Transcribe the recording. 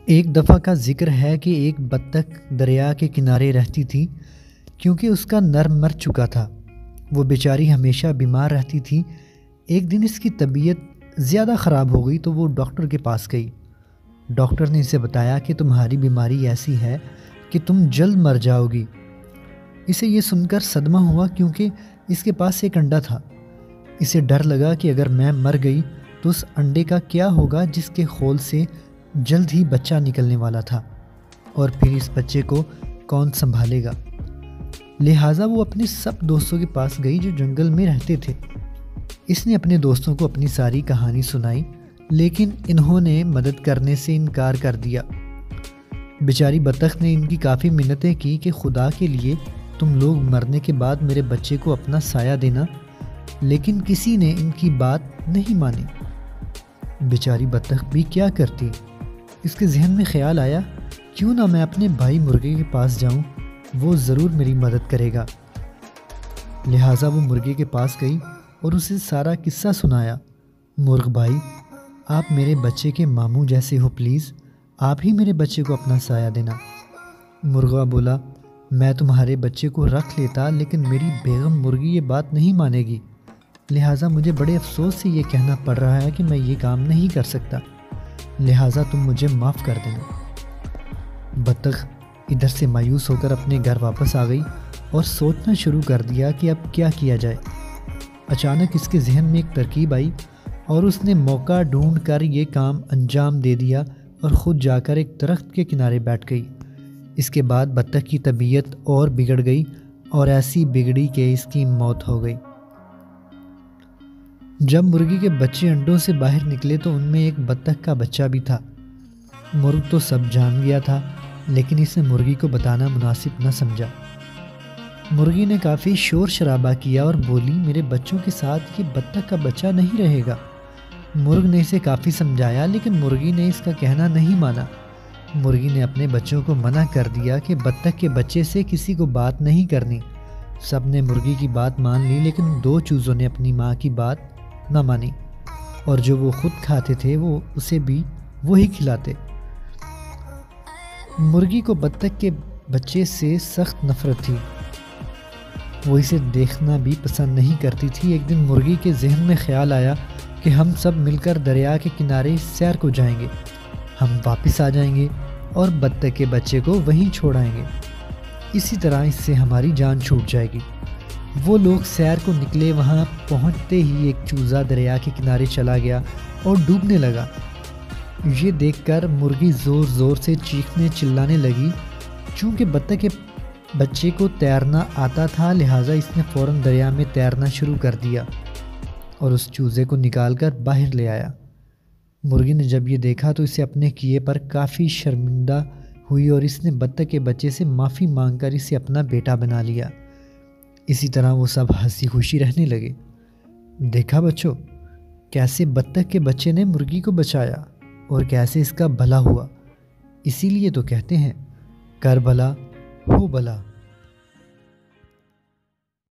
ایک دفعہ کا ذکر ہے کہ ایک بطخ دریا کے کنارے رہتی تھی کیونکہ اس کا نر مر چکا تھا۔ وہ بیچاری ہمیشہ بیمار رہتی تھی۔ ایک دن اس کی طبیعت زیادہ خراب ہو گئی تو وہ ڈاکٹر کے پاس گئی۔ ڈاکٹر نے اسے بتایا کہ تمہاری بیماری ایسی ہے کہ تم جلد مر جاؤ گی۔ اسے یہ سن کر صدمہ ہوا کیونکہ اس کے پاس ایک انڈا تھا۔ اسے ڈر لگا کہ اگر میں مر گئی تو اس انڈے کا کیا ہوگا جس کے خول سے جلد ہی بچہ نکلنے والا تھا، اور پھر اس بچے کو کون سنبھالے گا۔ لہٰذا وہ اپنے سب دوستوں کے پاس گئی جو جنگل میں رہتے تھے۔ اس نے اپنے دوستوں کو اپنی ساری کہانی سنائی، لیکن انہوں نے مدد کرنے سے انکار کر دیا۔ بیچاری بطخ نے ان کی کافی منتیں کی کہ خدا کے لیے تم لوگ مرنے کے بعد میرے بچے کو اپنا سایہ دینا، لیکن کسی نے ان کی بات نہیں مانی۔ بیچاری بطخ بھی کیا کرتی؟ اس کے ذہن میں خیال آیا، کیوں نہ میں اپنے بھائی مرغے کے پاس جاؤں، وہ ضرور میری مدد کرے گا۔ لہٰذا وہ مرغے کے پاس گئی اور اسے سارا قصہ سنایا۔ مرغ بھائی، آپ میرے بچے کے ماموں جیسے ہو، پلیز آپ ہی میرے بچے کو اپنا سایہ دینا۔ مرغا بولا، میں تمہارے بچے کو رکھ لیتا، لیکن میری بیگم مرغی یہ بات نہیں مانے گی، لہٰذا مجھے بڑے افسوس سے یہ کہنا پڑ رہا ہے کہ میں یہ کام نہیں کر سکتا، لہٰذا تم مجھے معاف کر دینا۔ بطخ ادھر سے مایوس ہو کر اپنے گھر واپس آ گئی اور سوچنا شروع کر دیا کہ اب کیا کیا جائے۔ اچانک اس کے ذہن میں ایک ترکیب آئی اور اس نے موقع ڈھونڈ کر یہ کام انجام دے دیا اور خود جا کر ایک درخت کے کنارے بیٹھ گئی۔ اس کے بعد بطخ کی طبیعت اور بگڑ گئی اور ایسی بگڑی کہ اس کی موت ہو گئی۔ جب مرغی کے بچے انڈوں سے باہر نکلے تو ان میں ایک بطخ کا بچہ بھی تھا۔ مرغ تو سب جان گیا تھا، لیکن اس نے مرغی کو بتانا مناسب نہ سمجھا۔ مرغی نے کافی شور شرابہ کیا اور بولی، میرے بچوں کے ساتھ یہ بطخ کا بچہ نہیں رہے گا۔ مرغ نے اسے کافی سمجھایا، لیکن مرغی نے اس کا کہنا نہیں مانا۔ مرغی نے اپنے بچوں کو منع کر دیا کہ بطخ کے بچے سے کسی کو بات نہیں کرنی۔ سب نے مرغی کی بات مان لی، لیکن دو چوزوں نے اپنی ماں کی بات نہ مانی، اور جو وہ خود کھاتے تھے وہ اسے بھی وہی کھلاتے۔ مرغی کو بطخ کے بچے سے سخت نفرت تھی، وہ اسے دیکھنا بھی پسند نہیں کرتی تھی۔ ایک دن مرغی کے ذہن میں خیال آیا کہ ہم سب مل کر دریا کے کنارے سیر کو جائیں گے، ہم واپس آ جائیں گے اور بطخ کے بچے کو وہیں چھوڑ آئیں گے، اسی طرح اس سے ہماری جان چھوٹ جائے گی۔ وہ لوگ سیر کو نکلے، وہاں پہنچتے ہی ایک چوزا دریا کے کنارے چلا گیا اور ڈوبنے لگا۔ یہ دیکھ کر مرغی زور زور سے چیخنے چلانے لگی۔ چونکہ بطخ کے بچے کو تیرنا آتا تھا، لہٰذا اس نے فوراً دریا میں تیرنا شروع کر دیا اور اس چوزے کو نکال کر باہر لے آیا۔ مرغی نے جب یہ دیکھا تو اسے اپنے کیے پر کافی شرمندہ ہوئی اور اس نے بطخ کے بچے سے معافی مانگ کر اسے اپنا بیٹا بنا لیا۔ اسی طرح وہ سب ہنسی خوشی رہنے لگے۔ دیکھا بچوں، کیسے بطخ کے بچے نے مرغی کو بچایا اور کیسے اس کا بھلا ہوا۔ اسی لیے تو کہتے ہیں، کر بھلا ہو بھلا۔